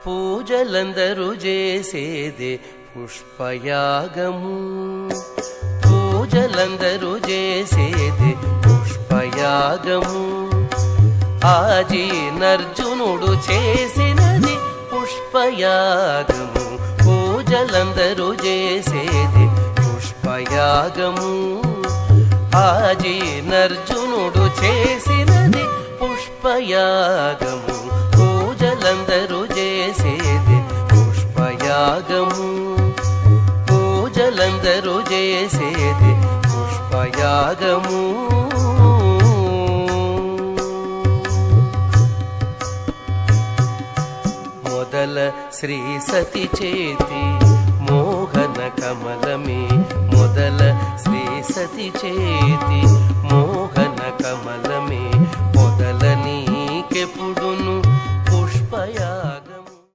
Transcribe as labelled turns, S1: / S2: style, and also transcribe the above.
S1: పూజలందరూ చేసేదే పుష్పయాగము, పూజలందరూ చేసేదే పుష్పయాగము. ఆజీనర్జునుడు చేసినది పుష్పయాగము, పూజలందరూ చేసేది పుష్పయాగము. ఆజీనర్జునుడు చేసినది పుష్పయాగము, పూజలందరూ చేసేది పుష్పయాగము, పూజలందరూ చేసేది పుష్పయాగము. మొదల శ్రీ సతి చేతి మోహన కమలమే, మొదల శ్రీ సతి చేతి మోహన కమలమే, మొదల నీకెప్పుడు